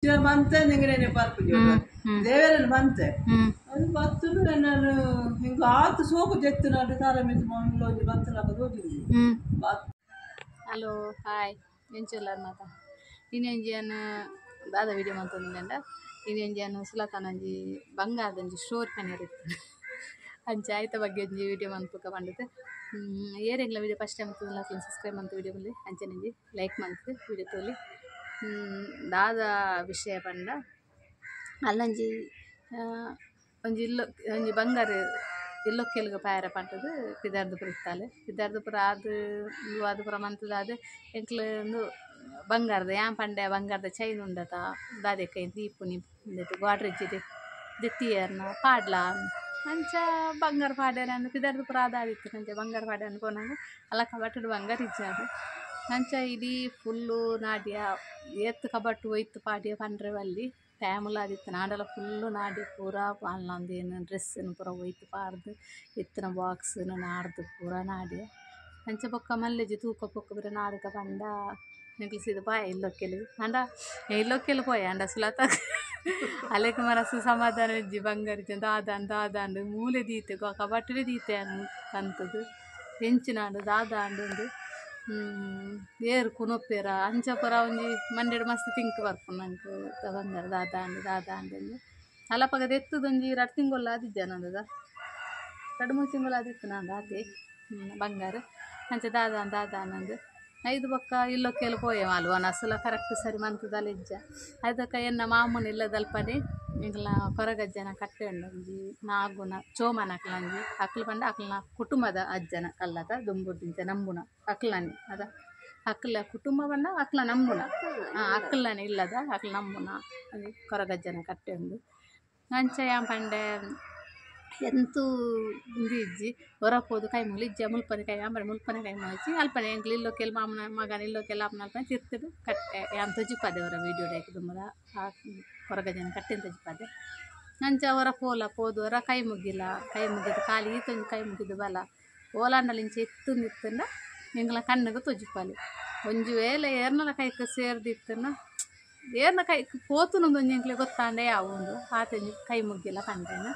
ಮಂತೆ ನಿಂಗೆ ಪಾರ್ಪಿಗೆ ದೇವರನ್ನು ಮಂತೆ ಅದು ಬತ್ತಲು ನಾನು ಹಿಂಗೆ ಆತು ಸೋಪು ಜೆತ್ತು ನಾಡು ತಾರ ಮಿದ್ದು ಮಂಗ್ಳೋದು ಬತ್ತಲಾಗ ಹೋಗಿದ್ವಿ. ಹಲೋ ಹಾಯ್ ಎಂಚುಲ್ಲಾರ ಮಾತ ಇನ್ನೆಂಜಿಯನ್ ದಾದ ವಿಡಿಯೋ ಮಾಡ್ತಂಡ ಇನ್ನೆಂಜಿಯನ್ ಸುಲತಾನಂಜಿ ಬಂಗಾರದಂಜಿ ಸ್ಟೋರ್ ಕನೆಯರ್ ಇತ್ತು ಅಂಚೆ ಆಯ್ತ ಬಗ್ಗೆ ಒಂಜಿ ವಿಡಿಯೋ ಮನ್ಪುಕ ಬಂದಿತ್ತು. ಏರೆಗ್ಲ ವಿಡಿಯೋ ಫಸ್ಟ್ ಟೈಮ್ ಸಬ್ಸ್ಕ್ರೈಬ್ ಮಂತ್ ವಿಡಿಯೋ ಬಲ್ಲಿ ಅಂಚೆ ನಂಜಿ ಲೈಕ್ ಮಂತ್ ವಿಡಿಯೋ ತೋಲಿ ದಾದ ವಿಷಯ ಪಂಡ ಅಲ್ಲಂಜಿ ಒಂಜಿ ಒಂಜಿ ಬಂಗಾರ ಇಲ್ಲೊಕ್ಕೆಲ್ಗ ಪಾಯರ ಪಂಟದು ಪಿದಾರ್ದುಪುರ ಇತ್ತಾಲೆ ಪಿದಾರ್ದುಪುರ ಅದು ಪುರ ಮಂತದಾದ ಎಂಕ್ಲು ಒಂದು ಬಂಗಾರದ ಯಾನ್ ಪಂಡೆ ಬಂಗಾರದ ಚೈನ್ ಉಂಡತ ದಾದೆಕ್ಕ ದೀಪು ನಿಂತು ಗೋಡ್ರೆಜ್ಜಿದೆ ದೆತ್ತಿಯರ್ನ ಪಾಡ್ಲ ಅಂಚ ಬಂಗಾರ ಪಾಡ್ಯಾರ ಪಿದಾರ್ದುಪುರ ಆದಿತ್ತು ಅಂಚೆ ಬಂಗಾರ ಪಾಡ್ಯ ಅನ್ಕೊಂಡಾಗ ಅಲ್ಲ ಕಬಟ್ಟಡು ಬಂಗಾರ ಇಜ್ಜಾದು ಅಂಚ ಇಡೀ ಫುಲ್ಲು ನಾಡ್ಯ ಎತ್ತು ಕಬಟ್ಟು ಒಯ್ತು ಪಾಡ್ಯ ಪಂಡ್ರೆ ಬಲ್ಲಿ ಫ್ಯಾಮಿಲಾದಿತ್ತು ನಾಡೆಲ್ಲ ಫುಲ್ಲು ನಾಡಿ ಪೂರ ಅಲ್ಲೊಂದೇನು ಡ್ರೆಸ್ಸನ್ನು ಪೂರ ಒಯ್ತು ಪಾಡ್ದು ಎತ್ತಿನ ಬಾಕ್ಸನ್ನು ನಾಡ್ದು ಪೂರ ನಾಡಿ ಅಂಚೆ ಬೊಕ್ಕ ಮಲ್ಲೆಜಿ ತೂಕ ಪೊಕ್ಕ ಬರ ನಾಡಕ ಪಂಡ ನಿಲ್ಲಿಸಿದ ಪಾಯ ಇಲ್ಲೊಕ್ಕೆಲು ಅಂಡ ಇಲ್ಲೊಕ್ಕೆಲು ಪೋಯ ಅಂಡ ಸುಲತ ಅಲೆಕ ಮನಸ್ಸು ಸಮಾಧಾನ ಇಜ್ಜಿ ಬಂಗಾರಿಜಿ ದಾದಂಡು ಮೂಲೆ ದೀತೆ ಕಬಟ್ಟಡೆ ದೀತೆ ಅಂತದ್ದು ಹೆಂಚಿನಾಡು ದಾದಂಡು ಏರು ಕುನೊಪ್ಪೇರ ಅಂಚ ಪುರ ಒಂಜಿ ಮಂಡ್ಯಡ್ ಮಸ್ತ್ ತಿಂಕ್ ಬರ್ಪುಂಡು ನಂಗೆ ಬಂಗಾರ ದಾದಂಡು ಅಲ್ಲಪಗದ ಎತ್ತದೊಂಜಿ 2 ತಿಂಗೊಲ್ಲ ಆದಿಜ್ಜ ನಂದದ 2-3 ತಿಂಗಳು ಆದಿತ್ತು ನಾನು ಅದೇ ಬಂಗಾರ ಅಂಚೆ ದಾದಂಡು 5 ಬೊಕ್ಕ ಇಲ್ಲೊಕ್ಕೆಲ್ಲ ಪೋಯೆ ಅಲ್ವ ನಸುಲ ಕರೆಕ್ಟ್ ಸರಿ ಮಂತದಲ್ಲಿ ಇಜ್ಜ ಅದಕ್ಕೆ ಎನ್ನ ಮಾಮೂನ ಇಲ್ಲದಲ್ಪನೆ ಇಂಗ್ಲ ಕೊರಗಜ್ಜನ ಕಟ್ಟೆ ಉಂಡು ಒಂಜಿ ನಾಗುನ ಚೋಮನ ಅಕ್ಲಂಜಿ ಅಕ್ಲು ಪಂಡ ಅಕ್ಲನ ಕುಟುಂಬದ ಅಜ್ಜನ ಅಲ್ಲದ ದುಂಬುಡ್ದಿಂಚ ನಂಬುನ ಅಕ್ಲನಿ ಅದ ಅಕ್ಲ ಕುಟುಂಬ ಪಂಡ ಅಕ್ಲ ನಂಬುನ ಅಕ್ಲನೆ ಇಲ್ಲದ ಅಕ್ಲ ನಂಬುನ ಅದು ಕೊರಗಜ್ಜನ ಕಟ್ಟೆ ಉಂಡು ಅಂಚ ಯಾನ್ ಪಂಡೆ ಎಂತೂ ಇಂದು ಇಜ್ಜಿ ಹೊರಪೋದು ಕೈ ಮುಗಿಲು ಇಜ್ಜ ಮುಲ್ಪನೆ ಕೈ ಅಂಬಡೆ ಮುಲ್ಪನೆ ಕೈ ಮುಗಿಸಿ ಅಲ್ಪನೆ ಎಂಕ್ಲು ಇಲ್ಲೊಕ್ಕೆಲ್ಲ ಮಾಮನ ಮಗನ ಇಲ್ಲೊಕ್ಕೆಲ್ಲ ಅಪ್ಪನ ಅಲ್ಪನೆ ತಿರ್ತದು ಕಟ್ಟೆ ಯಾನ್ ತೊಜಿಪ್ಪದೆ ಅವರ ವೀಡಿಯೋ ಡೇಕ್ ತುಂಬದ ಹೊರಗಜನ ಕಟ್ಟೆನ ತೊಜಿಪ್ಪದೆ ಅಂಚ ಹೊರ ಪೋದು ಹೊರ ಕೈ ಮುಗಿದು ಕಾಲಿ ಈತೊಂದು ಕೈ ಮುಗಿದು ಬಲ ಓಲಾಂಡಲ್ಲಿ ಇಂಚೆ ಎತ್ತು ನಿತ್ತಂಡ ಎಂಗ್ಲ ಕಣ್ಣಿಗೆ ತೊಜಿಪ್ಪಲಿ ಒಂಜು ವೇಳೆ ಏರ್ನಲ ಕೈക്ക് ಸೇರ್ದಿತ್ತನ್ನ ಏರ್ನ ಕೈ ಪೋತುನೊಂದು ಎಂಕ್ಲೆ ಗೊತ್ತಾಂಡೆ ಯಾವ ಒಂದು ಆತಂಜಿ ಕೈ ಮುಗಿಲ್ಲ ಕಂಡೇನ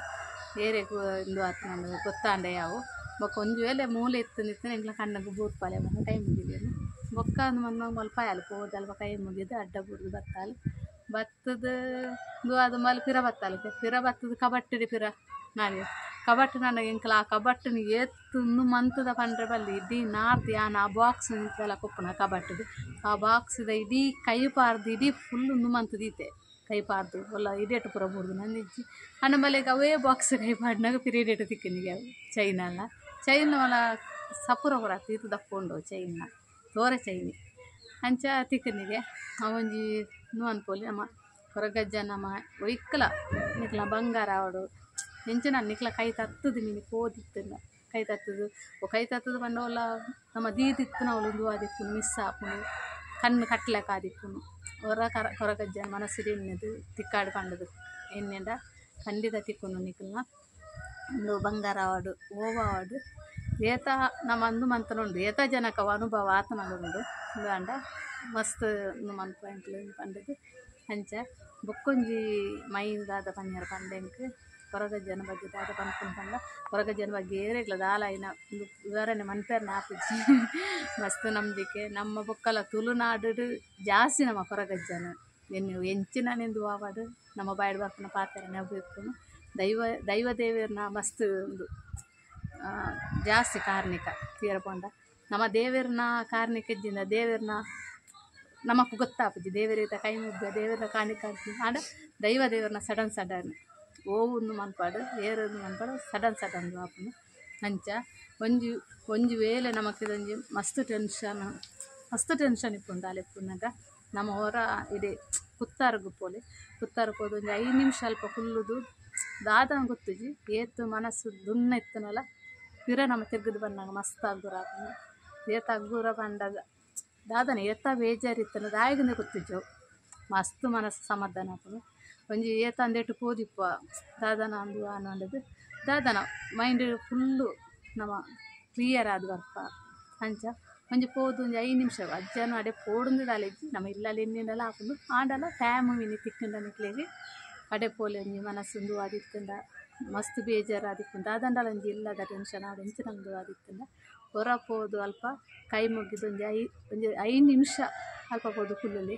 ಏರೆಗೂ ಇಂದು ಆತು ನನಗೆ ಗೊತ್ತಾಂಡೆ ಯಾವು ಬೊಕ್ಕ ಒಂಜು ವೇಳೆ ಮೂಲೆ ಎತ್ತು ನಿತ್ತನ ಎಂಗ್ಲ ಕಣ್ಣಗೆ ಬೂರ್ಪಾಲೆ ಮಗ ಕೈ ಮುಗಿದೇನು ಬೊಕ್ಕ ಒಂದು ಮನ್ಮ ಮಲ್ಪ ಅಲ್ಪ ಹೋದಲ್ಪ ಕೈ ಮುಗಿದು ಅಡ್ಡ ಬುಡ್ದು ಬತ್ತಾಲು ಬತ್ತದ ಅದು ಮಲ್ ಪಿರ ಬತ್ತದು ಕಬಟ್ಟಿಡಿ ಪಿರ ನಾಳೆ ಕಬಟ್ಟು ನನಗೆ ಎಂಕಲ ಆ ಕಬಟ್ಟನ ಎತ್ತು ಮಂತದ ಪಂಡ್ರೆ ಬಲ್ಲಿ ಇಡೀ ನಾರ್ದು ಯಾನ ಆ ಬಾಕ್ಸ್ ನಿಂತೆಲ್ಲ ಕೊಪ್ಪನ ಕಬಟ್ಟದು ಆ ಬಾಕ್ಸ್ದ ಇಡೀ ಕೈ ಪಾರ್ದು ಇಡೀ ಫುಲ್ ಮಂತದೀತೆ ಕೈ ಪಾರ್ದು ಒಲ್ಲ ಇಡೇಟು ಪುರ ಬುಡ್ದು ನಂದಿಜ್ಜಿ ಅನ್ನ ಮಲೆಗೆ ಅವೇ ಬಾಕ್ಸ್ ಕೈ ಪಾಡಿನಾಗ ಪಿರಿಯಡೇಟು ತಿಕ್ಕನಿಗೆ ಅವು ಚೈನ್ ಒಲ ಸಪುರ ಪುರ ತೀತು ದಪ್ಪುಂಡು ಚೈನ್ನ ತೋರೆ ಚೈನಿ ಅಂಚ ತಿಕ್ಕನಿಗೆ ಅವೊಂಜಿ ಅನ್ಪೋಲಿ ನಮ್ಮ ಹೊರಗಜ್ಜ ನಮ್ಮ ಒಯ್ಕಲ ನಿಕ್ಲ ಬಂಗಾರ ಅವಡು ಎಂಚಿನ ನಿಕ್ಲ ಕೈ ತತ್ತದು ನೀನು ಪೋದಿತ್ತಲ್ಲ ಕೈ ತತ್ತದು ಪಂಡವಲ್ಲ ನಮ್ಮ ದೀದಿತ್ತು ಅವಳು ಆದಿಪ್ಪುನು ಮಿಸ್ ಆಪುನು ಕಣ್ಣು ಕಟ್ಲೆಕ್ಕ ಆದಿಪ್ಪುನು ಹೊರಗಜ್ಜ ಮನಸ್ಸಿಗೆ ಎಣ್ಣೆದು ತಿಕ್ಕಾಡು ಪಂಡದು ಎಣ್ಣೆಂಡ ಖಂಡಿತ ತಿಕ್ಕುನು ನಿಕ್ಲನ ಒಂದು ಬಂಗಾರ ಆವಡು ಓವಾಡು ಏತ ನಮ್ಮ ಅಂದು ಮಂತನುಂಡು ಏತ ಜನಕ ಅನುಭವ ಆತನದುಂಡು ಅಂಡ ಮಸ್ತ್ ಮನ್ಪ ಎಂಕ್ಲು ಪಂಡದು ಅಂಚ ಬೊಕ್ಕೊಂಜಿ ಮೈದಾದ ಪನ್ಯರ ಪಂಡೆಂಕ್ ಹೊರಗಜ್ಜನ ಬಗ್ಗೆ ದಾದ ಪನ್ಪುನ ಪಂಡ ಹೊರಗಜ್ಜನ ಬಗ್ಗೆ ಏರೆಗ್ಲ ದಾಲಾಯಿನ ಒಂದು ವಿವರಣೆ ಮನ್ಪೇರ್ನ ಆಪಿಜ್ಜಿ ಮಸ್ತ್ ನಂಬಿಕೆ ನಮ್ಮ ಬೊಕ್ಕಲ ತುಳುನಾಡು ಜಾಸ್ತಿ ನಮ್ಮ ಹೊರಗಜ್ಜನ ಎಂಚಿನನೆಂದು ಆವಾಡು ನಮ್ಮ ಬಾಯ್ಡು ಬರ್ಪುನ ಪಾತ್ರ ನೆಬ್ಬಿಪ್ಪುನು ದೈವ ದೇವೇರ್ನ ಮಸ್ತ್ ಒಂದು ಜಾಸ್ತಿ ಕಾರ್ಣಿಕ ತೀರ ಪಂಡ ನಮ್ಮ ದೇವೇರ್ನ ಕಾರ್ಣಿಕ ಇಜ್ಜಿಂದ ದೇವೇರ್ನ ನಮಕ್ ಗೊತ್ತಾಪುಜಿ ದೇವರಿತ ಕೈ ಮುಗ್ಗ ದೇವರ ಕಾಣಿಕ ಆಡ ದೈವ ದೇವರನ್ನ ಸಡನ್ ಓವನ್ನು ಮನ್ಪಾಡು ಏರನ್ನು ಮನ್ಪಾಡು ಸಡನ್ ಆಪುನು ಅಂಚ ಒಂಜಿ ವೇಳೆ ನಮಕಿದೊಂಜಿ ಮಸ್ತ್ ಟೆನ್ಷನ್ ಇಪ್ಪುಂಡು ಅಲೆಪ್ಪುನಾಗ ನಮ್ಮ ಹೊರ ಇಡೀ ಪುತ್ತಾರ್ಗು ಹೋದು ಒಂಜಿ 5 ನಿಮಿಷ ಅಲ್ಪ ಫುಲ್ಲುದು ದಾದ ಗೊತ್ತುಜಿ ಏತು ಮನಸ್ಸು ದುನ್ನ ಇತ್ತನಲ್ಲ ಪಿರ ನಮ್ಮ ತಿರ್ಗದು ಬಂದಾಗ ಮಸ್ತ್ ಅಗ್ಗುರ ಆಪುನು ಏತ ಅಗ್ಗುರ ಬಂದಾಗ ದಾದನ ಏತ ಬೇಜಾರಿತ್ತನ ದಾಯಗಂದೆ ಗೊತ್ತಿಜ್ಜವು ಮಸ್ತ್ ಮನಸ್ಸು ಸಮಾಧಾನ ಆಪುನು ಒಂಜಿ ಏತ ಅಂದೇಟು ಪೋದಿಪ್ಪ ದಾದನ ಅಂದು ಅನ್ನೋದು ದಾದನ ಮೈಂಡ್ ಫುಲ್ಲು ನಮ್ಮ ಕ್ಲಿಯರ್ ಆದ ಬರ್ಪ ಅಂಚ కొంచెం పోతుంది 5 నిమిషం అజ్జాను అడే పోడుంది దాలేసి ನಮ್ಮ ఇళ్ళಲ್ಲಿ ఎన్నిండల ఆపుండు ఆండల ఫ్యామ్ విని ತಿಕ್ಕಂಡನಿಕ್ಲೇಗೆ ಅಡೆ ಪೋಲೆಂಜಿ ಮನಸ್ಸುಂದು ಆದಿತ್ತಂಡ ಮಸ್ತ್ ಬೇಜಾರು ಆದಿತ್ತಂಡ ಅದಂಡಲಂಜಿ ಇಲ್ಲದ ಟೆನ್ಷನ್ ಆದಂಚ ನಮ್ದು ಆದಿತ್ತಂಡ ಹೊರ ಪೋದು ಅಲ್ಪ ಕೈ ಮುಗಿದು ಒಂಜಿ 5 ನಿಮಿಷ ಅಲ್ಪ ಪೋದು ಕುಲ್ಲಲ್ಲಿ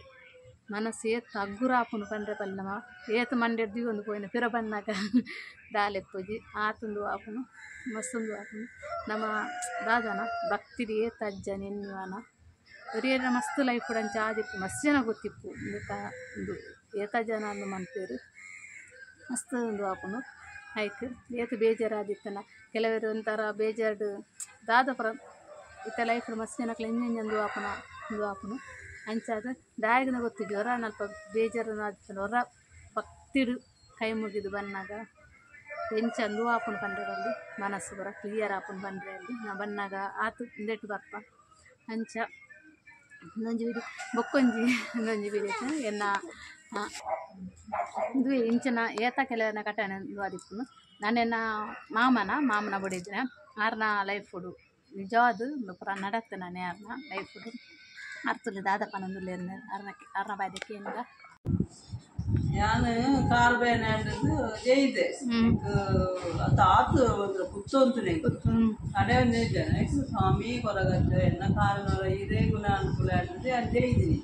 ಮನಸ್ಸು ಏತ್ ಅಗ್ಗುರ ಆಪುಂಡು ಪಂಡ್ರೆ ಪಲ್ಲಮ ಏತ್ ಮಂಡ್ಯದ್ದು ಒಂದು ಪೋಯಿನ ಪಿರ ಬಣ್ಣಾಗ ದಾಲೆಪ್ಪೋಜಿ ಆತುಂದು ಆಪುನು ಮಸ್ತುಂದು ಆಪುನು ನಮ್ಮ ದಾದನ ಭಕ್ತಿಡಿ ಏತ್ ಅಜ್ಜ ನೆನ್ನುವನ ಒರಿಯರ ಮಸ್ತ್ ಲೈಫ್ ಕೂಡ ಆದಿಪ್ಪು ಮಸ್ತ್ ಜನ ಗೊತ್ತಿಪ್ಪು ಒಂದು ಏತ ಜನ ಅಂದು ಮನ್ಪೇರು ಮಸ್ತ್ ಒಂದು ಆಪುನು ಆಯ್ತು ಏತ್ ಬೇಜಾರಾದಿತ್ತನ ಕೆಲವರು ಒಂಥರ ಬೇಜಾರು ದಾದ ಪರ ಇತ್ತ ಲೈಫ್ ಮಸ್ತ್ ಜನಕ್ಕೆ ಎಂಜೆಂಜಂದು ಆಪುನ ಒಂದು ಆಪುನು ಅಂಚಾದ ದಾಯಗನ ಗೊತ್ತು ಜ್ವರ ನಲ್ಪ ಬೇಜಾರು ಆದಿತ್ತನ ಹೊರ ಭಕ್ತಿಡು ಕೈ ಮುಗಿದು ಬನ್ನಾಗ ಎಂಚಂದು ಆಪುನು ಪಂಡ್ರಲ್ಲಿ ಮನಸ್ಸು ಬರ ಕ್ಲಿಯರ್ ಆಪುನು ಪಂಡ್ರಲ್ಲಿ ನಾ ಬನ್ನಾಗ ಆತು ಇಂದೆಟ್ಟು ಬರ್ಪ ಅಂಚ ಒಂದೊಂಜಿ ಬಿಡಿ ಬೊಕ್ಕೊಂಜಿ ಒಂದೊಂಜಿ ಬಿಡಿ ಎನ್ನ ಇದು ಇಂಚಿನ ಏತ ಕೆಲವನ್ನ ಕಟ್ಟಣ ಆದಿಪ್ಪುನು ನಾನೆನ್ನ ಮಾಮನ ಬಡಿದ್ರೆ ಆರ್ನ ಲೈಫ್ ಫುಡು ನಿಜವಾದ ಪುರ ನಡತ್ತೆ ನಾನು ಯಾರನ್ನ ಲೈಫ್ ಫುಡು ಅರ್ಥಲಿ ದಾದಪ್ಪನೊಂದು ಆರ್ನ ಬಾಯ್ದಕ್ಕೆ ಏನಿಲ್ಲ ನಾನು ಕಾಲು ಬೇನೆ ಅನ್ನೋದು ಜೈದೆ ಅದು ಆತು ಒಂದು ಕುತ್ತೊಂತುನೆ ಅಡೆ ಒಂದು ಜನ ಸ್ವಾಮಿ ಕೊರಗಜ್ಜ ಎನ್ನ ಕಾಲನವರ ಇದೇ ಗುಣ ಅನುಕೂಲ ಅನ್ನೋದು ಅದು ಜೈದಿನಿ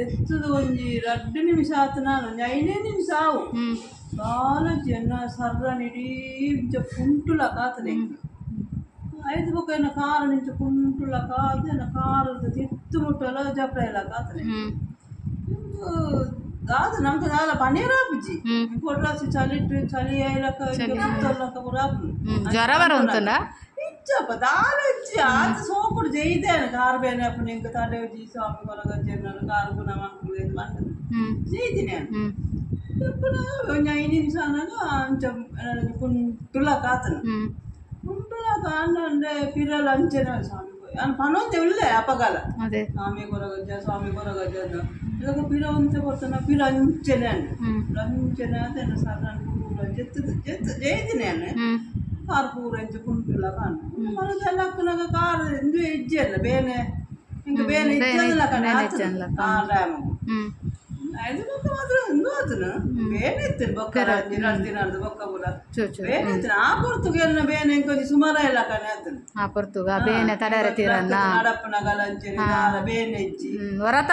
ಎತ್ತದು ಒಂಜಿ 2 ನಿಮಿಷ ಆತು ನಾನು ಒಂಜಿ 5 ನಿಮಿಷ ಆವು ಬಾಲ ಜನ ಸರ್ರ ನಿಡೀ ಪುಂಟುಲ ಕಾತನೆ 5 ಬೊಕ್ಕ ಎನ್ನ ಕಾರು ನಿಂಚ ಪುಂಟುಲ ಕಾದು ಎನ್ನ ಕಾರು ತಿತ್ತು ಮುಟ್ಟಲ ಜಪ್ರ ಕಾತನೆ కాదు నాకు చాలా పనేరాపిచ్చి ఇంకోటి చలి అయ్యాక ఇచ్చప్ప దాలొచ్చి అది సోకుడు చేయితేను కారు పోయినప్పుడు ఇంకా తండ్రి వచ్చి స్వామి కొనగా చెప్పినాను కారుకున్నాం అనుకోలేదు అంటుంది చేయితే నేను ఎప్పుడు 5 నిమిషాలుగా కొంచెం కుంటులా కాతను కుంటులా కాంటే పిల్లలు అంచనా స్వామి పనొంది ఉళ్ళే అప్పగల స్వామి కొరగజ్జ ఇదొక పిల్ల ఉంటే పోతున్నా పిల్ల అంచెనే అంచెనే అదే సార్ చేతి నేను కారు కూరంచి కుంటులా కాను మన తెల్లక్కునక కారు ఎందుకు ఇచ్చేయాలి బేనే ఇంక బేనే ఇచ్చేదిలా కానీ డ్యాము 5 బొక్క మాత్రం ఎందుకు అవుతున్నా బేనే ఎత్తాను బొక్క తినదు బొక్క కూడా బేనే ఎత్తాను ఆ పొర్తుకెళ్ళిన బేనే ఇంకొంచెం సుమారాయిలా కానీ అవుతాను ఆ పొర్తుగా బేనే తడార తీరన్న నడపన గలంచెని బేనే ఇచ్చి వరత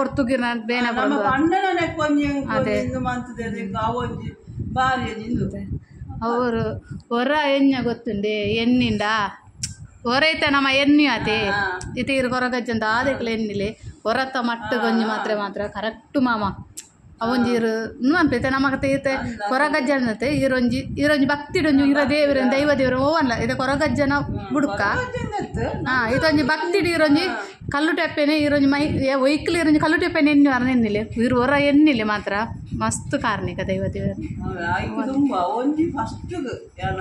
పొర్తుగిన బేనే ನಮ್ಮ ಪಂಡನೆ ಕೊಂಚ ಮಂತದೆ ಕಾವೊಂಜಿ ಬಾರಿ ಜಿಂದು ಅವರು ಹೊರ ಎಣ್ಣೆ ಗೊತ್ತುಂಡೆ ಎಣ್ಣಿಂದ ಹೊರೈತೆ ನಮ್ಮ ಎಣ್ಣೆ ಅದೇ ಇತೀರು ಕೊರಗಜ್ಜಂತ ಆದಕ್ಲೆ ಎಣ್ಣಿಲೆ ಹೊರತ ಮಟ್ಟು ಗೊಂಜಿ ಮಾತ್ರ ಕರೆಕ್ಟ್ ಮಾಮ ಅವೊಂಜೀರು ಅನ್ಪೈತೆ ನಮಗ ತೀತೆ ಕೊರಗಜ್ಜನತೆ ಈರೊಂಜಿ ಭಕ್ತಿಡೊಂಜು ಇರ ದೈವ ದೇವರು ಓವಲ್ಲ ಇದು ಕೊರಗಜ್ಜನ ಬುಡುಕ ಇದೊಂಜಿ ಭಕ್ತಿಡಿ ಈರೊಂಜಿ ಕಲ್ಲು ಟೆಪ್ಪೆನೆ ಈರೊಂಜಿ ಮೈ ಒಯ್ಕಲಿ ಈರೊಂಜಿ ಕಲ್ಲು ಟೆಪ್ಪೆನೆ ಎಣ್ಣೆ ಅರ ಎಣ್ಣಿಲೆ ಇರು ಹೊರ ಎಣ್ಣಿಲೆ ಮಾತ್ರ ಮಸ್ತ್ ಕಾರ್ಣಿಕ ದೈವ ದೇವರು ತುಂಬಾ ಒಂಜಿ ಫಸ್ಟ್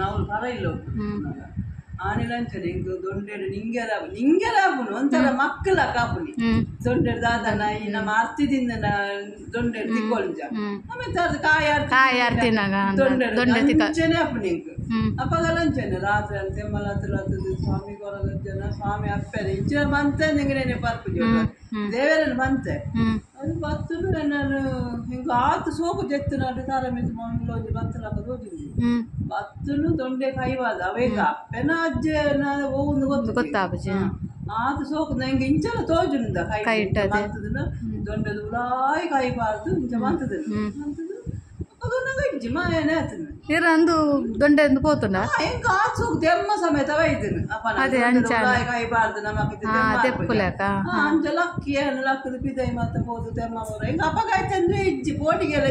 ನಾವು ಬರಲ್ಲ ಆನಿಲಂಚನೆ ಇಂದು ದೊಂಡೆಡು ನಿಂಗೆರಾಗುನು ಒಂಥರ ಮಕ್ಕಳ ಕಾಪುನಿ ದೊಂಡೆಡು ದಾದನ ಈ ನಮ್ಮ ಅರ್ತಿದಿಂದ ದೊಂಡೆಡು ತಿಕ್ಕೊಳ್ಜ ಆಮೇಲೆ ಅದು ಕಾಯಿ ದೊಂಡೆಡು ಅಪ್ಪನಿ ಅಪ್ಪಗಲಂಚನೆ ರಾತ್ರಿ ಅಂತ ತೆಮ್ಮಲತ್ತಲತ್ತದು ಸ್ವಾಮಿ ಕೊರಗಜ್ಜನ ಸ್ವಾಮಿ ಅಪ್ಪನೆ ಇಂಚಿನ ಬಂತೆ ನಿಂಗೆ ಬರ್ಪುಜ ದೇವರನ್ನು ಬಂತೆ ಅದು ಬತ್ತು ನಾನು ಹಿಂಗ ಆತು ಸೋಕು ಜೆತ್ತಿನಾಡು ತರ ಮಿದ್ದು ಮಂಗ್ಳು ಬತ್ತಲಾಗ ಹೋಗಿದ್ವಿ ಬತ್ತನು ದೊಂಡೆ ಕೈವಾದ ಅವೇಗ ಅಪ್ಪೆನ ಅಜ್ಜೆ ಹೋಗುದು ಗೊತ್ತಾಪುಜ ಆತು ಸೋಕು ನಂಗೆ ಇಂಚಲ ತೋಜುಂದ ಕೈ ಮಂತದನ ದೊಂಡೆದು ಉಳಾಯಿ ಕೈಬಾರ್ದು ಇಂಚ ಮಂತದ ಇರಂದು ದೊಂಡೆ పోతుండా ఇంకా ఆచూకు తెమ్మ సమేత వైద్యుని అదే కైబార్దు నమ్మకి తెప్పులేక అంచ లక్కి లక్కది పిదై మత పోదు తెమ్మ కూర ఇంకా అప్పకైతే ఇచ్చి పోటీಗೆಲ್ಲ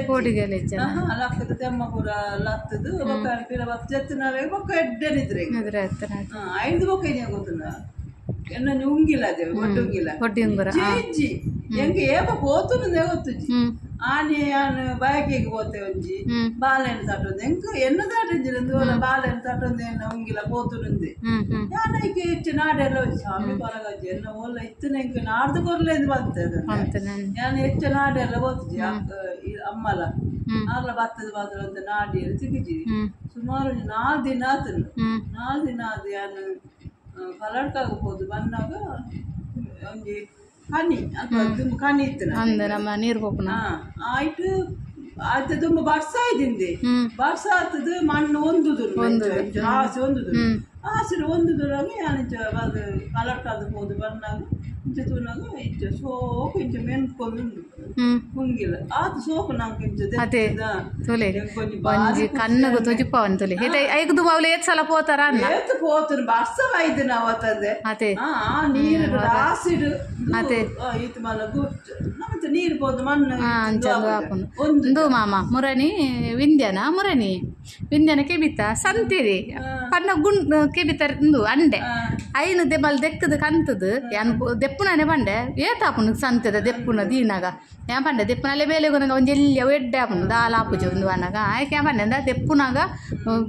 లక్కది తెమ్మ కూర లత్తదు ఒక పిల్ల బత్ చెత్తున్నారు ఒక ఎడ్డనిద్రే 5 బొక్క ఏం ಗೊತ್ತುಂಡ ಎನ್ನ ಉಂಗಿಲ್ಲ ಅದೇ ಒಡ್ಡುಂಗಿಲ್ಲ ಚೇಂಜಿ ಎಂಗೆ ಏಪ పోతున్నదే ಗೊತ್ತುಜಿ ಆನೆ ಯಾನು ಬಯಕೆಗೆ పోతే ಒಂಜಿ ಬಾಲೆಣ್ಣೆ ತಟ್ಟೊಂದು ಎಂಕ ಎನ್ನ ತಟ್ಟಂಜಿರಂದು ಬಾಲೆಣ್ಣೆ ತಟ್ಟೊಂದು ಎನ್ನ ಉಂಗಿಲ್ಲ పోతున్నది ಯಾನೈಕೆ ಹೆಚ್ಚು ನಾಡೆಲ್ಲ ಸ್ವಾಮಿ ಕೊರಗಜ್ಜಿ ಎನ್ನ ಒಲ್ಲ ಇತ್ತನ ಎಂಕ ನಾಡ್ದು ಕೊರ್ಲೇದು ಬಂತದ ಯಾನು ಹೆಚ್ಚು ನಾಡೆಲ್ಲ ಹೋಗ್ತಜಿ ಅಮ್ಮಲ ಆರ್ಲ ಬತ್ತದ ಮಾತ್ರ ಅಂತ ನಾಡಿ ಸಿಗಿಜಿ ಸುಮಾರು 4 ದಿನ ಆತನು 4 ದಿನ ಆದ ಯಾನು ಕಲರ್ಕಾಗಬಹುದು ಬಂದಾಗ ಒಂಜಿ ಕನಿ ಅಥವಾ ತುಂಬ ಕನಿ ಇತ್ತು ನೀರು ಹೋಗ್ನ ಆಯ್ತು ಆಯ್ತು ತುಂಬ ಬರ್ಸ ಇದ್ದಿಂದೆ ಬರ್ಸ ಆಗ್ತದೆ ಮಣ್ಣು ಒಂದುದು ಆಸೆ ಒಂದುದು ಆಸೆ ಒಂದುದ್ರಾಗೆ ಅಂಚ ಅದು ಕಲರ್ಕಾಗಬಹುದು ಬಂದಾಗ ಇಂಚ ತುನಾಗ ಇಂಚ ಸೋಕು ಇಂಚ ಮೆನ್ಕೊಂಡುಂಡು ಹುಂಗಿಲ್ಲ ಆತು ಸೋಕು ನಂಗೆ ಇಂಚ ಅದೇ ತೊಲೆ ಒಂಜಿ ಕಣ್ಣಗು ತುಜಿಪವನ್ ತೊಲೆ ಐದು ಬಾವ್ಲೆ ಏತ್ ಸಲ ಪೋತಾರ ಏತ್ ಪೋತರು ಬರ್ಸ ಐದು ನಾವು ಅತಂದೆ ಅದೇ ನೀರು ಆಸಿಡ್ ಅದೇ ಈತ ಮಲ ಗುಟ್ಟು ನಮ್ಮಂತ ನೀರು ಪೋದು ಮಣ್ಣು ಅಂಚಂದು ಹಾಪುನು ಒಂದು ಮಾಮ ಮುರಣಿ ವಿಂದ್ಯನ ಕೆಬಿತ ಸಂತಿರಿ ಪನ್ನ ಗುಂಡು ಕೆಬಿತಂದು ಅಂಡೆ ಐನು ದೆಬ್ಬಲ್ ದೆಕ್ಕದು ಕಂತದು ಯಾನ್ ದೆಪ್ಪುನನೆ ಬಂಡೆ ಏತಾಪುನು ಸಂತದ ದೆಪ್ಪುನ ದೀನಾಗ ಯಾನ್ ಪಂಡೆ ದೆಪ್ಪುನಲ್ಲೇ ಬೇಲೆಗೊನಗ ಒಂಜಿ ಎಲ್ಲಿಯ ಎಡ್ಡೆ ಆಪುನು ದಾಲ ಆಪುಜಿ ಒಂದು ಅನ್ನಗ ಆಯ್ಕೆ ಯಾನ್ ಪಂಡೆ ಅಂದ ದೆಪ್ಪುನಾಗ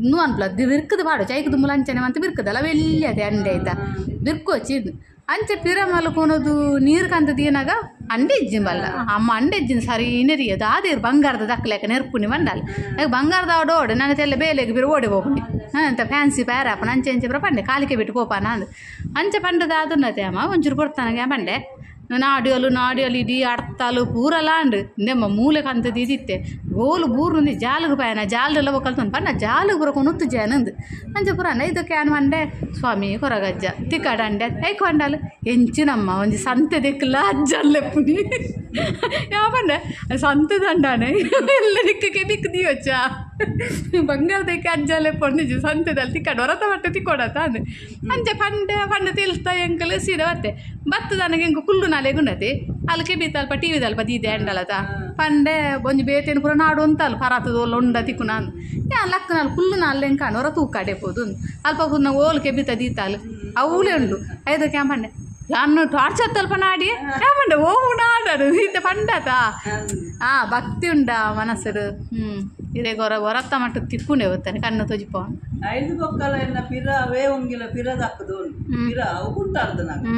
ನೂ ಅನ್ಪಲ ಬಿರ್ಕದು ಬಾಡು ಚೈಕದು ಮುಲಂಚನೆ ಮಂತ ಬಿರ್ಕದಲ್ಲ ಬೆಲ್ಲಿಯದೆ ಅಂಡೆ ಆಯ್ತಾ ಬಿರ್ಕೋಚಿ ಅಂಚೆ ಪಿರ ಮಲ್ಕೊಳೋದು ನೀರು ಕಂತದ ಏನಾಗ ಅಂಡೆ ಇಜ್ಜಿಂಬಲ್ಲ ಅಮ್ಮ ಅಂಡೆ ಇಜ್ಜಿನ ಸರಿ ನೆರಿಯೋದು ಅದೇ ಬಂಗಾರದ ದಕ್ಕಲೆಕ್ಕ ನೆರ್ಪುನಿ ಬಂಡಲ್ಲ ಆಗ ಬಂಗಾರದ ಓಡು ನನಗೆ ತೆಲ್ಲ ಬೇಲೆಗೆ ಬಿರು ಓಡಿ ಹೋಗ್ನಿ ಅಂತ ಫ್ಯಾನ್ಸಿ ಪ್ಯಾರಾಪನ ಅಂಚೆ ಅಂಚೆ ಬರ ಪಂಡೆ ಕಾಲಿಕೆ ಬಿಟ್ಟು ಪೋಪಾನ ಅಂದು ಅಂಚೆ ಪಂಡದ ಅದನ್ನತೆ ಅಮ್ಮ ಒಂಚೂರು ಕೊಡ್ತಾನಾಗ ಪಂಡೆ ನಾಡಿಯೋಲು ಇಡೀ ಅಡ್ತಾಲು ಪೂರಲ್ಲ ಅಂಡು ನೆಮ್ಮ ಮೂಲೆ ಕಂತದ್ದು ಇದಿತ್ತೆ ಗೋಲು ಬೂರ್ನುಂದಿ ಜಾಲಿಗೆ ಪಾಯನ ಜಾಲೆಲ್ಲ ಕಲ್ತು ಪಂಡ ಜಾಲಿಗೆ ಬರೋಕೊಂಡು ಉತ್ತು ಜಾನಂದು ಅಂಚೆ ಪುರಾಣ ಇದಕ್ಕೆ ಏನು ಮಂಡೆ ಸ್ವಾಮಿ ಕೊರಗಜ್ಜ ತಿಕ್ಕಾಡ ಅಂಡೆ ಐಕ್ ಬಂಡಾಲು ಎಂಚಿನಮ್ಮ ಒಂಜಿ ಸಂತೆ ದಿಕ್ಕಲ್ಲ ಅಜ್ಜಲ್ಲೆಪ್ಪುನಿ ಯಾವ ಪಂಡೆ ಸಂತೆ ದಂಡಾನೆ ಎಲ್ಲ ದಿಕ್ಕಕ್ಕೆ ದಿಕ್ಕು ದಿವಚ್ಚ ಬಂಗಾರದಕ್ಕೆ ಅಜ್ಜಲ್ಲೆಪ್ಪು ಸಂತೆದಲ್ಲಿ ತಿಕ್ಕಾಡು ಹೊರತ ಬಟ್ಟೆ ತಿಕ್ಕೋಡತ್ತ ಅಂದು ಅಂಚೆ ಪಂಡೆ ತಿಳ್ತಾ ಎಂಕಲು ಸೀರೆ ಬತ್ತೆ ಬತ್ತದ ನನಗೆ ಎಂಕ ಕುಲ್ಲು ನಾಲೆಗುಂಡತಿ ಅಲ್ಲಿಗೆ ಬೀತಲ್ಪ ಟಿ ವಿದಲ್ಪ ದೀದೆ ಅಂಡಲತ ಪಂಡೆ ಒಂಜಿ ಬೇತೇನು ಪೂರ ನಾಡು ಅಂತಲ್ಲ ಪರಾತದ ಒಲ್ಲ ಉಂಡ ತಿಕ್ಕು ನಾನು ಯಾನ್ ಲಕ್ಕನಲ್ಲಿ ಕುಲ್ಲು ನಾಲ್ಲೆ ಎಂಕಾನು ಹೊರ ತೂಕಾಡೆಪೋದು ಅಲ್ಪ ಪೂರ್ಣ ಓಲ್ಕೆ ಬೀತ ದೀತಾಲು ಅವಲೇ ಉಂಡು ಐದಕ್ಕೆ ಯಾ ಪಂಡೆ ಯಾನು ಟಾರ್ಚರ್ ತಲ್ಪ ನಾಡಿ ಯಾ ಪಂಡೆ ಓ ನಾಡರು ಈತ ಪಂಡತ ಭಕ್ತಿ ಉಂಡ ಮನಸ್ಸರು ಇದೇ ಹೊರತ್ತ ಮಟ್ಟ ತಿಕ್ಕುಂಡೆ ಹೋಗ್ತಾನೆ ಕಣ್ಣು ತೊಜಿಪ ಐದು ಬೊಕ್ಕಲ ಎನ್ನ ಪಿರ ಅವೇ ಒಂಗಿಲ್ಲ ಪಿರದ ಹಾಕದು ಪಿರ ಅವು ಕುಂಟಾಡ್ದು ನಾನು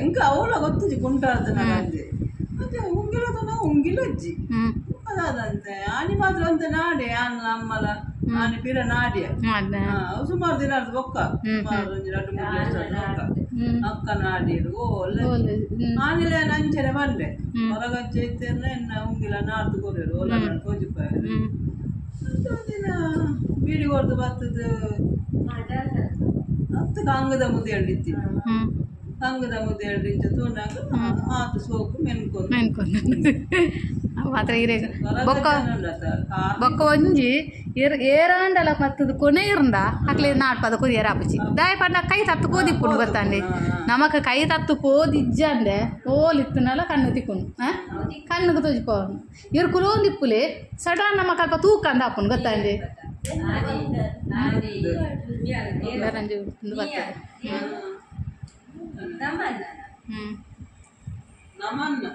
ಎಂಕ ಅವಳ ಗೊತ್ತಜಿ ಕುಂಟಾಡ್ದು ನಾನು ಅಂದೆ ಮತ್ತೆ ಉಂಗಿಲ್ಲ ಅಜ್ಜಿ ಅದಾದಂತೆ ಆನಿ ಮಾತ್ರ ಅಂತ ನಾಡಿ ಆನ್ ನಮ್ಮಲ ಆನಿ ಪಿರ ನಾಡಿಯ ಸುಮಾರು ದಿನ ಬೊಕ್ಕ ಸುಮಾರು 2-3 ಬೊಕ್ಕ ಅಕ್ಕ ನಾಡಿರು ಒಳ್ಳೆ ಆನಿಲೆ ನಂಚನೆ ಬಂಡೆ ಹೊರಗಜ್ಜೆ ಇತ್ತೇನೆ ಎನ್ನ ಉಂಗಿಲ್ಲ ನಾಡ್ದು ಕೊಡೋರು ಒಳ್ಳೆ ತೋಜಿಪಾಯರು ದಿನ ಬೀಡಿ ಹೊಡೆದು ಬರ್ತದ ಹತ್ತು ಕಂಗದ ಮುದ್ದೆ ಹೇಳಿತ್ತಿ ಕಂಗದ ಮುದ್ದೆ ಹೇಳಿಂಚ ತೊಂಡಾಗ ಆತು ಸೋಕು ಮೆನ್ಕೊಂಡು ಮಾತ್ರ ಇರೇ ಬೊಕ್ಕ ಒಂಜಿ ಏರಾಂಡಲ ಮತ್ತದು ಕೊನೆ ಇರಂದ ಅಕ್ಲೆ ನಾಡ್ಪದ ಕೊರಿಯರ ಆಪುಚಿ ದಾಯ ಪಂಡ ಕೈ ತತ್ತು ಕೋದಿಪ್ಪುಂಡು ಗೊತ್ತಾಂಡೆ ನಮಕ ಕೈ ತತ್ತು ಕೋದಿಜ್ಜಂಡೆ ಓಲಿತ್ತನಲ್ಲ ಕಣ್ಣು ತಿಕ್ಕುಂಡು ಕಣ್ಣುಗೆ ತೋಜಿಪೋನು ಇವ್ರು ಕುಲೋಂದಿಪ್ಪುಲೆ ಸಡನ್ ನಮಕ ಅಲ್ಪ ತೂಕ ಅಂದ ಹಾಪುಂಡು ಗೊತ್ತಾಂಡೆ ನಮನ್ನ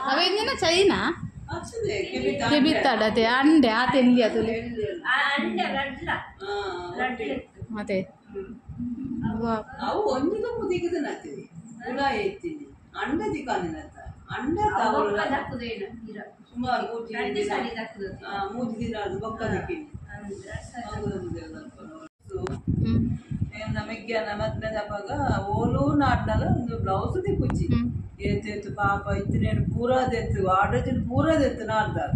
ಅವೆಂಗನ ಚೈನಾ ಕೆಬಿತ್ತಾಡತೆ ಅಂಡೆ ಆತ ಎಲ್ಲಿ ಅದು ಮತ್ತೆ ಅವು ಒಂದಿಗೆ ಮುದಿಗದನತ್ತೀವಿ ಹುಳ ಎತ್ತೀನಿ ಅಂಡದಿ ಕಾನಿನತ್ತ ಅಂಡ ಸುಮಾರು 3 ದಿನ ಅದು ಬೊಕ್ಕದಕ್ಕೆ ನಮಗ್ಯಾನ ಮದ್ನೆ ದಪ್ಪಾಗ ಓಲು ನಾಡ್ನಲ್ಲ ಒಂದು ಬ್ಲೌಸ್ ದಿಕ್ಕುಚ್ಚಿ ಏತೆತ್ತು ಪಾಪ ಇತ್ತಿನೇನು ಪೂರದೆತ್ತು ಆಡಜಿನ ಪೂರದೆತ್ತು ನಾಡ್ದಾರ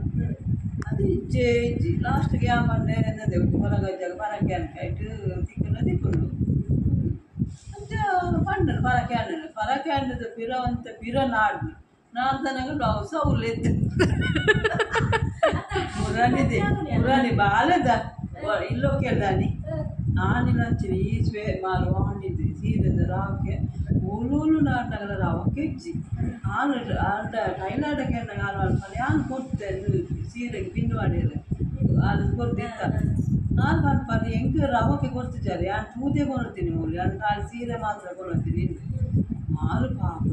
ಅದು ಇಜ್ಜಿ ಲಾಸ್ಟ್ಗೆ ಯಾವ ಮಂಡೆ ಎಂದದೆ ಹೊರಗಜ್ಜಾಗ ಪರಕ್ಕೆ ಅನ್ಕಾಯ್ತು ತಿಕ್ಕನ ತಿಕ್ಕೊಂಡು ಅಂತ ಪಂಡನು ಪರಕ್ಕೆ ಅನ್ನದ ಪಿರ ಅಂತ ಪಿರ ನಾಡ್ದನಾಗ ಬ್ಲೌಸ್ ಅವಲೆತ್ತು ಮುರಾನಿ ಬಾಲೆದ ಇಲ್ಲೋ ಕೇಳ್ದಾನಿ ನಾನಿಲ್ಲ ಹಚ್ಚಿನಿ ಈ ಸ್ವೇ ಮಾರು ಹಾಂಡಿದ್ದೆ ಸೀರೆದ ರಾವಕ್ಕೆ ಓಲೋಲು ನಾಟಗಳ ರಾವಕ್ಕೆ ಇಜ್ಜಿ ಹಾಲು ಟೈಲಾಡಕ್ಕೆ ಹಾಲು ಯಾನು ಕೊಡ್ತೆ ಸೀರೆಗೆ ಪಿನ್ ಮಾಡಿರ ಅದು ಕೊಡ್ತಿತ್ತ ನಾನು ಬಂದು ಹೆಂಗೆ ರವಕ್ಕೆ ಕೊಡ್ತಿದ್ದಾರೆ ಯಾನು ತೂತೆ ಕೊಡ್ತೀನಿ ಓಲಿ ಯಾನು ಕಾಲು ಸೀರೆ ಮಾತ್ರ ಕೊಡ್ತೀನಿ ಹಾಲು ಪಾಪ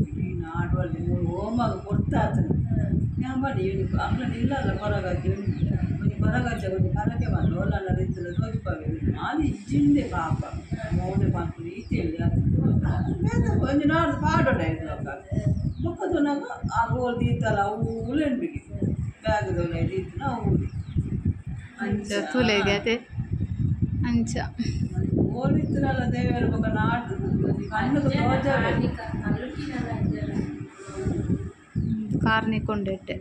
ನಾಡುವಲ್ಲಿ ಓಮಾಗ ಕೊಡ್ತಾ ಇರ್ತಾನೆ ഞാൻ പറഞ്ഞു അങ്ങനെ ഇല്ലല്ല കുറകച്ച് కొంచెం కొరగచ్చ కొంచెం కరకే వాళ్ళు వాళ్ళ రీతిలో దోచిపోయి అది ఇచ్చింది పాప మౌని పంపులు ఇచ్చేది కొంచెం నాడు పాడుంటాయి మొక్కతున్నాక ఆ ఊరు తీస్తాల ఊళ్ళండికి బ్యాగ్ తోలే తీస్తున్నా ఊరి అంచా ఊరు ఇస్తున్న దేవేరు ఒక నాటు కన్నుకు తోచాలి కార్ని కొండెట్టే